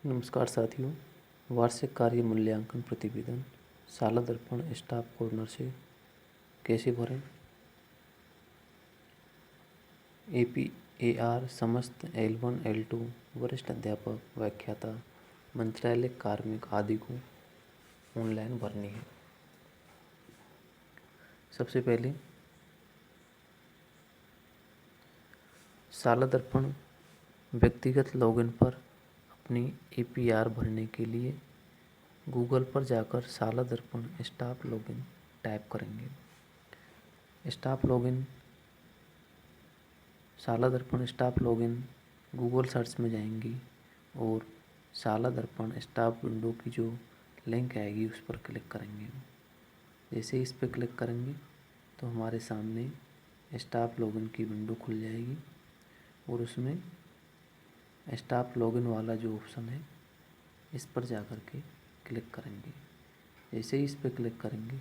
नमस्कार साथियों। वार्षिक कार्य मूल्यांकन प्रतिवेदन साला दर्पण स्टाफ कॉर्नर से कैसे भरें। APAR समस्त L1 L2 वरिष्ठ अध्यापक, व्याख्याता, मंत्रालय कार्मिक आदि को ऑनलाइन भरनी है। सबसे पहले साला दर्पण व्यक्तिगत लॉगिन पर अपनी APAR भरने के लिए गूगल पर जाकर साला दर्पण स्टाफ लॉगिन टाइप करेंगे। स्टाफ लॉगिन साला दर्पण स्टाफ लॉगिन गूगल सर्च में जाएंगी और साला दर्पण स्टाफ विंडो की जो लिंक आएगी उस पर क्लिक करेंगे। जैसे इस पर क्लिक करेंगे तो हमारे सामने स्टाफ लॉगिन की विंडो खुल जाएगी और उसमें स्टाफ लॉगिन वाला जो ऑप्शन है इस पर जाकर के क्लिक करेंगे। जैसे ही इस पर क्लिक करेंगे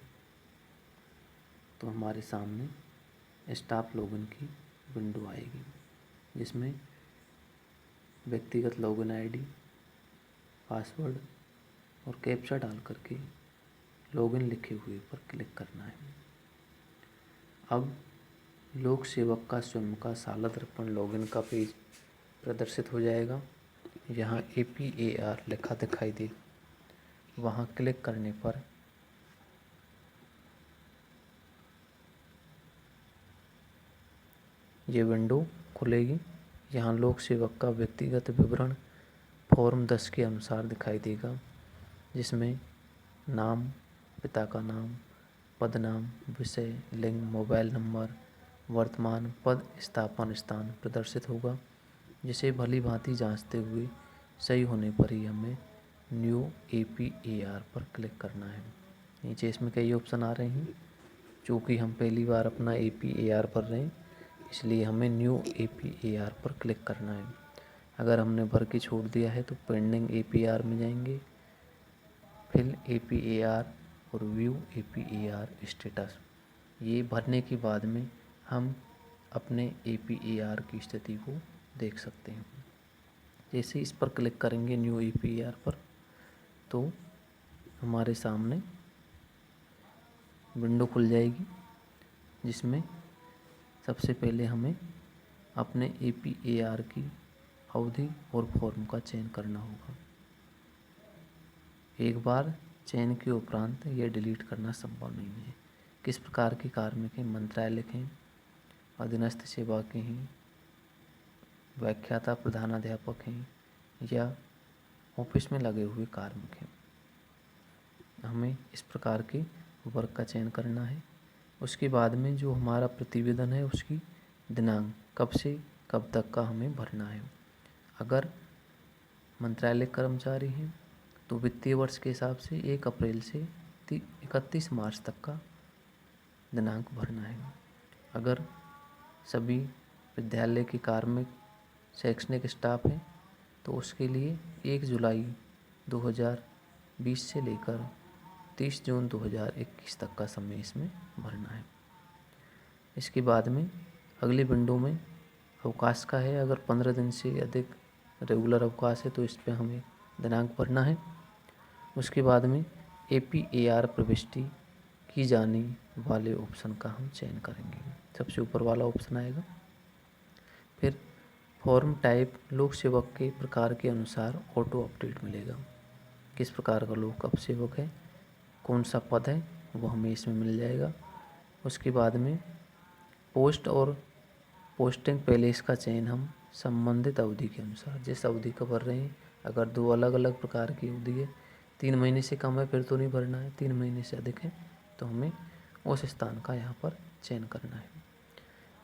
तो हमारे सामने स्टाफ लॉगिन की विंडो आएगी जिसमें व्यक्तिगत लॉगिन आईडी, पासवर्ड और कैप्चा डाल करके लॉगिन लिखे हुए पर क्लिक करना है। अब लोक सेवक का स्वयं का साला दर्पण लॉगिन का पेज प्रदर्शित हो जाएगा। यहाँ APAR लिखा दिखाई दे, वहाँ क्लिक करने पर ये विंडो खुलेगी। यहाँ लोक सेवक का व्यक्तिगत विवरण फॉर्म 10 के अनुसार दिखाई देगा, जिसमें नाम, पिता का नाम, पद नाम, विषय, लिंग, मोबाइल नंबर, वर्तमान पद, स्थापन स्थान प्रदर्शित होगा, जिसे भली भांति जांचते हुए सही होने पर ही हमें न्यू APAR पर क्लिक करना है। नीचे इसमें कई ऑप्शन आ रहे हैं। चूँकि हम पहली बार अपना APAR भर रहे हैं इसलिए हमें न्यू APAR पर क्लिक करना है। अगर हमने भर के छोड़ दिया है तो पेंडिंग APAR में जाएंगे, फिल APAR और व्यू APAR स्टेटस। ये भरने के बाद में हम अपने APAR की स्थिति को देख सकते हैं। जैसे इस पर क्लिक करेंगे न्यू APAR पर तो हमारे सामने विंडो खुल जाएगी, जिसमें सबसे पहले हमें अपने APAR की अवधि और फॉर्म का चयन करना होगा। एक बार चयन के उपरांत यह डिलीट करना संभव नहीं है। किस प्रकार के कार्मिक हैं, मंत्रालय के हैं, अधीनस्थ सेवा के हैं, व्याख्याता प्रधानाध्यापक हैं या ऑफिस में लगे हुए कार्मिक हैं, हमें इस प्रकार के वर्क का चयन करना है। उसके बाद में जो हमारा प्रतिवेदन है उसकी दिनांक कब से कब तक का हमें भरना है। अगर मंत्रालय कर्मचारी हैं तो वित्तीय वर्ष के हिसाब से 1 अप्रैल से 31 मार्च तक का दिनांक भरना है। अगर सभी विद्यालय के कार्मिक शैक्षणिक स्टाफ हैं तो उसके लिए 1 जुलाई 2020 से लेकर 30 जून 2021 तक का समय इसमें भरना है। इसके बाद में अगली विंडो में अवकाश का है। अगर 15 दिन से अधिक रेगुलर अवकाश है तो इस पर हमें दिनांक भरना है। उसके बाद में APAR प्रविष्टि की जाने वाले ऑप्शन का हम चयन करेंगे। सबसे ऊपर वाला ऑप्शन आएगा। फिर फॉर्म टाइप लोक सेवक के प्रकार के अनुसार ऑटो अपडेट मिलेगा। किस प्रकार का लोक सेवक है, कौन सा पद है, वो हमें इसमें मिल जाएगा। उसके बाद में पोस्ट और पोस्टिंग पैलेस का चयन हम संबंधित अवधि के अनुसार, जिस अवधि का भर रहे हैं, अगर 2 अलग अलग प्रकार की अवधि है, 3 महीने से कम है फिर तो नहीं भरना है, 3 महीने से अधिक है तो हमें उस स्थान का यहाँ पर चयन करना है।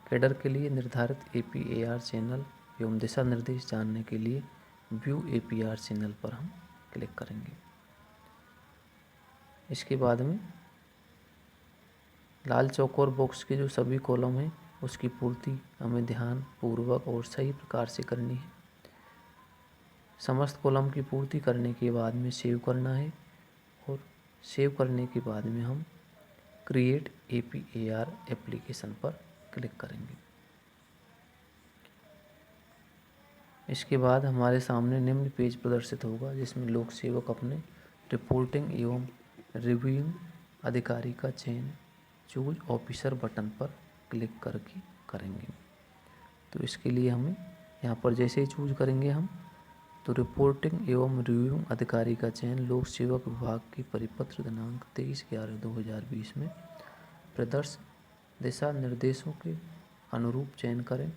कैडर के लिए निर्धारित APAR चैनल एवं दिशा निर्देश जानने के लिए व्यू APAR चैनल पर हम क्लिक करेंगे। इसके बाद में लाल चौकोर बॉक्स के जो सभी कॉलम हैं उसकी पूर्ति हमें ध्यान पूर्वक और सही प्रकार से करनी है। समस्त कॉलम की पूर्ति करने के बाद में सेव करना है और सेव करने के बाद में हम क्रिएट APAR एप्लीकेशन पर क्लिक करेंगे। इसके बाद हमारे सामने निम्न पेज प्रदर्शित होगा जिसमें लोक सेवक अपने रिपोर्टिंग एवं रिव्यूइंग अधिकारी का चयन चूज ऑफिसर बटन पर क्लिक करके करेंगे। तो इसके लिए हमें यहाँ पर जैसे ही चूज करेंगे हम, तो रिपोर्टिंग एवं रिव्यूइंग अधिकारी का चयन लोक सेवक विभाग की परिपत्र दिनांक 23/11/2020 में प्रदर्शित दिशा निर्देशों के अनुरूप चयन करें।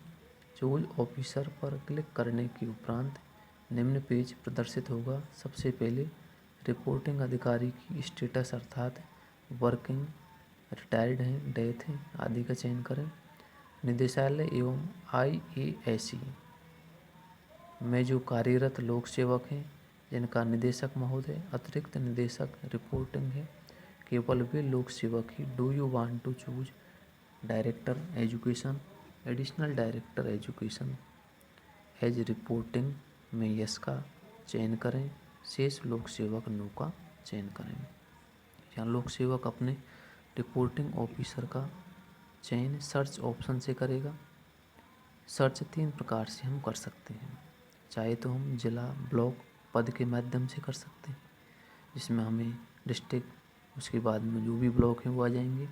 चूज ऑफिसर पर क्लिक करने के उपरांत निम्न पेज प्रदर्शित होगा। सबसे पहले रिपोर्टिंग अधिकारी की स्टेटस अर्थात वर्किंग, रिटायर्ड हैं, डेथ है आदि का चयन करें। निदेशालय एवं IASE में जो कार्यरत लोक सेवक हैं जिनका निदेशक महोदय अतिरिक्त निदेशक रिपोर्टिंग है, केवल वे लोक सेवक ही do you want to choose director education, additional director education as reporting में यस का चयन करें। शेष लोक सेवक नो का चयन करें। यहाँ लोक सेवक अपने रिपोर्टिंग ऑफिसर का चयन सर्च ऑप्शन से करेगा। सर्च 3 प्रकार से हम कर सकते हैं। चाहे तो हम जिला, ब्लॉक, पद के माध्यम से कर सकते हैं, जिसमें हमें डिस्ट्रिक्ट, उसके बाद में जो भी ब्लॉक हैं वो आ जाएंगे।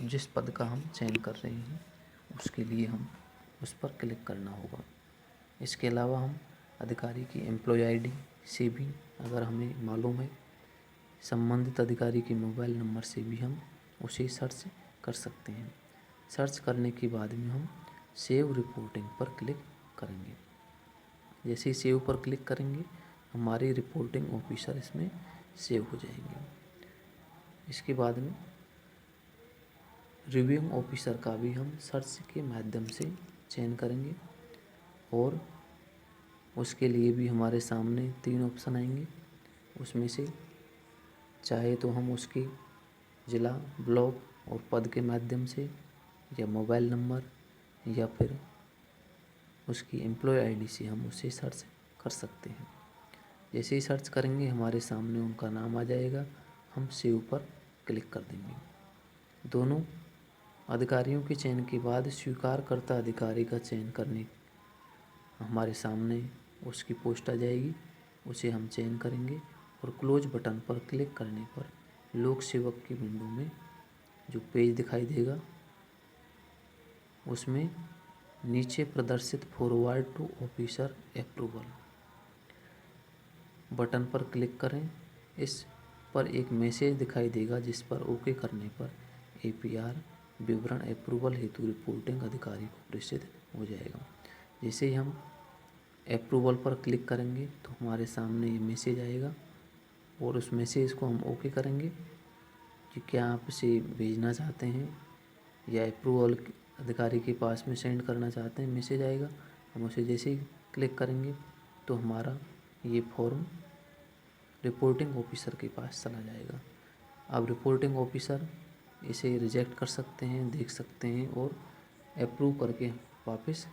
जिस पद का हम चयन कर रहे हैं उसके लिए हम उस पर क्लिक करना होगा। इसके अलावा हम अधिकारी की एम्प्लॉय ID से भी, अगर हमें मालूम है, संबंधित अधिकारी के मोबाइल नंबर से भी हम उसे सर्च कर सकते हैं। सर्च करने के बाद में हम सेव रिपोर्टिंग पर क्लिक करेंगे। जैसे ही सेव पर क्लिक करेंगे हमारी रिपोर्टिंग ऑफिसर इसमें सेव हो जाएंगे। इसके बाद में रिव्यूइंग ऑफिसर का भी हम सर्च के माध्यम से चयन करेंगे और उसके लिए भी हमारे सामने 3 ऑप्शन आएंगे। उसमें से चाहे तो हम उसके जिला, ब्लॉक और पद के माध्यम से, या मोबाइल नंबर, या फिर उसकी एम्प्लॉय ID से हम उसे सर्च कर सकते हैं। जैसे ही सर्च करेंगे हमारे सामने उनका नाम आ जाएगा, हम सेव पर क्लिक कर देंगे। दोनों अधिकारियों के चयन के बाद स्वीकारकर्ता अधिकारी का चयन करने हमारे सामने उसकी पोस्ट आ जाएगी, उसे हम चयन करेंगे और क्लोज बटन पर क्लिक करने पर लोक सेवक की विंडो में जो पेज दिखाई देगा उसमें नीचे प्रदर्शित forward to officer approval button पर क्लिक करें। इस पर एक मैसेज दिखाई देगा जिस पर ओके करने पर APR विवरण अप्रूवल हेतु रिपोर्टिंग अधिकारी को प्रेषित हो जाएगा। जैसे ही हम अप्रूवल पर क्लिक करेंगे तो हमारे सामने ये मैसेज आएगा और उस मैसेज को हम ओके करेंगे कि क्या आप इसे भेजना चाहते हैं या अप्रूवल अधिकारी के पास में सेंड करना चाहते हैं, मैसेज आएगा। हम उसे जैसे ही क्लिक करेंगे तो हमारा ये फॉर्म रिपोर्टिंग ऑफिसर के पास चला जाएगा। अब रिपोर्टिंग ऑफिसर इसे रिजेक्ट कर सकते हैं, देख सकते हैं और अप्रूव करके वापस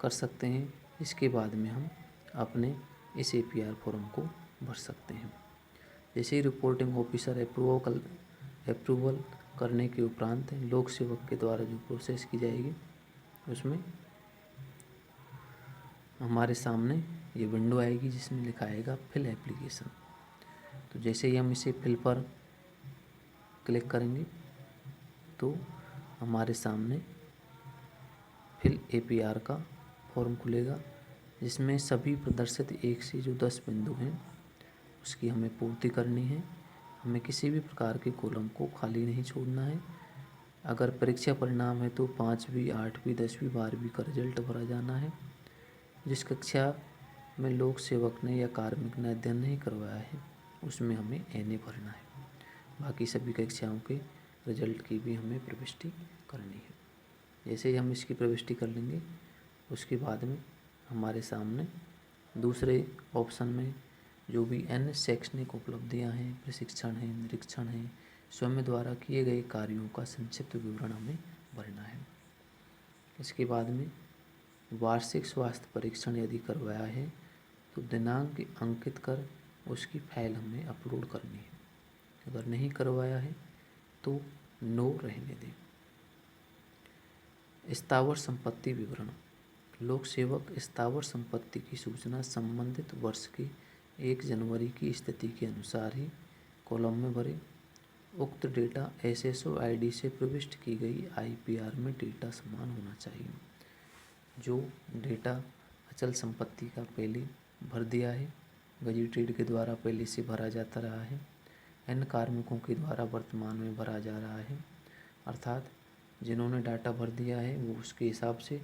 कर सकते हैं। इसके बाद में हम अपने इस APR फॉर्म को भर सकते हैं। जैसे ही रिपोर्टिंग ऑफिसर अप्रूवल करने के उपरांत लोक सेवक के द्वारा जो प्रोसेस की जाएगी उसमें हमारे सामने ये विंडो आएगी जिसमें लिखा आएगा फिल एप्लीकेशन। तो जैसे ही हम इसे फिल पर क्लिक करेंगे तो हमारे सामने फिल APR का फॉर्म खुलेगा जिसमें सभी प्रदर्शित 1 से जो 10 बिंदु हैं उसकी हमें पूर्ति करनी है। हमें किसी भी प्रकार के कॉलम को खाली नहीं छोड़ना है। अगर परीक्षा परिणाम है तो 5वीं, 8वीं, 10वीं, 12वीं का रिजल्ट भरा जाना है। जिस कक्षा में लोक सेवक ने या कार्मिक ने अध्ययन नहीं करवाया है उसमें हमें NA भरना है। बाकी सभी कक्षाओं के रिजल्ट की भी हमें प्रविष्टि करनी है। जैसे ही हम इसकी प्रविष्टि कर लेंगे उसके बाद में हमारे सामने दूसरे ऑप्शन में जो भी अन्य शैक्षणिक उपलब्धियां हैं, प्रशिक्षण हैं, निरीक्षण हैं, स्वयं द्वारा किए गए कार्यों का संक्षिप्त विवरण हमें भरना है। इसके बाद में वार्षिक स्वास्थ्य परीक्षण यदि करवाया है तो दिनांक अंकित कर उसकी फाइल हमें अपलोड करनी है। अगर नहीं करवाया है तो नो रहने दें। स्थावर संपत्ति विवरण लोक सेवक स्थावर संपत्ति की सूचना संबंधित वर्ष की 1 जनवरी की स्थिति के अनुसार ही कॉलम में भरे। उक्त डेटा SSO ID से प्रविष्ट की गई IPR में डेटा समान होना चाहिए। जो डेटा अचल संपत्ति का पहले भर दिया है, गजेटेड के द्वारा पहले से भरा जाता रहा है, अन्य कार्मिकों के द्वारा वर्तमान में भरा जा रहा है, अर्थात जिन्होंने डाटा भर दिया है वो उसके हिसाब से,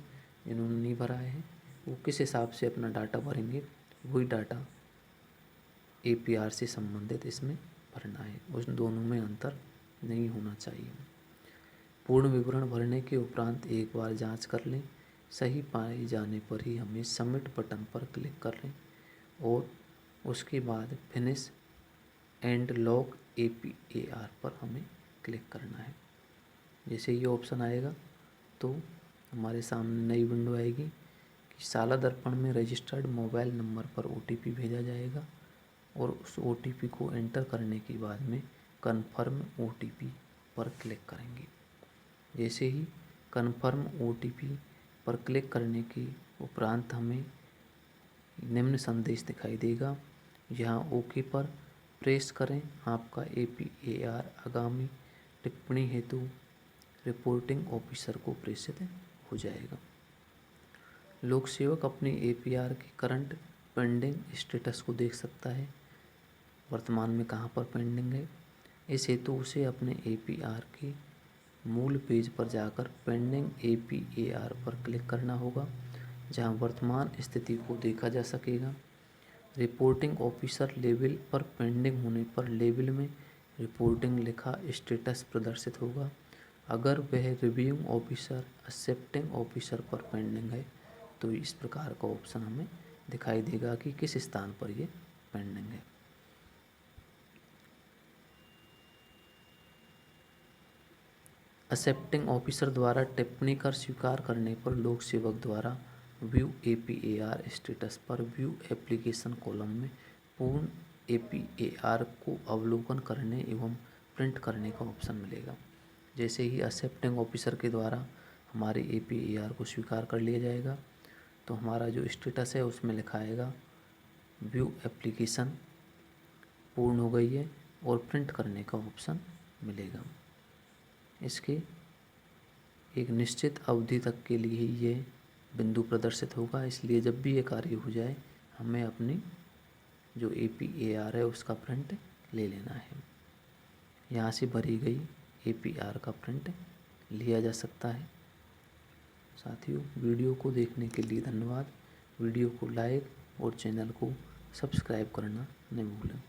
जिन्होंने नहीं भरा है वो किस हिसाब से अपना डाटा भरेंगे, वही डाटा APR से संबंधित इसमें भरना है। उस दोनों में अंतर नहीं होना चाहिए। पूर्ण विवरण भरने के उपरांत एक बार जांच कर लें। सही पाए जाने पर ही हमें सबमिट बटन पर क्लिक कर लें और उसके बाद फिनिश एंड लॉक APAR पर हमें क्लिक करना है। जैसे ये ऑप्शन आएगा तो हमारे सामने नई विंडो आएगी कि साला दर्पण में रजिस्टर्ड मोबाइल नंबर पर OTP भेजा जाएगा और उस OTP को एंटर करने के बाद में कन्फर्म OTP पर क्लिक करेंगे। जैसे ही कन्फर्म OTP पर क्लिक करने के उपरांत हमें निम्न संदेश दिखाई देगा, यहाँ OK पर प्रेस करें। आपका APAR आगामी टिप्पणी हेतु रिपोर्टिंग ऑफिसर को प्रेषित हो जाएगा। लोक सेवक अपनी APR के करंट पेंडिंग स्टेटस को देख सकता है, वर्तमान में कहाँ पर पेंडिंग है। इस हेतु उसे अपने APR के मूल पेज पर जाकर पेंडिंग APAR पर क्लिक करना होगा, जहाँ वर्तमान स्थिति को देखा जा सकेगा। रिपोर्टिंग ऑफिसर लेवल पर पेंडिंग होने पर लेवल में रिपोर्टिंग लिखा स्टेटस प्रदर्शित होगा। अगर वह रिव्यूइंग ऑफिसर एक्सेप्टिंग ऑफिसर पर पेंडिंग है तो इस प्रकार का ऑप्शन हमें दिखाई देगा कि किस स्थान पर ये पेंडिंग है। एक्सेप्टिंग ऑफिसर द्वारा टिप्पणी कर स्वीकार करने पर लोक सेवक द्वारा व्यू APAR स्टेटस पर व्यू एप्लीकेशन कॉलम में पूर्ण APAR को अवलोकन करने एवं प्रिंट करने का ऑप्शन मिलेगा। जैसे ही एक्सेप्टिंग ऑफिसर के द्वारा हमारे APAR को स्वीकार कर लिया जाएगा तो हमारा जो स्टेटस है उसमें लिखा आएगा व्यू एप्लीकेशन पूर्ण हो गई है और प्रिंट करने का ऑप्शन मिलेगा। इसके एक निश्चित अवधि तक के लिए ही ये बिंदु प्रदर्शित होगा, इसलिए जब भी ये कार्य हो जाए हमें अपनी जो APAR है उसका प्रिंट ले लेना है। यहाँ से भरी गई APR का प्रिंट लिया जा सकता है। साथियों, वीडियो को देखने के लिए धन्यवाद। वीडियो को लाइक और चैनल को सब्सक्राइब करना न भूलें।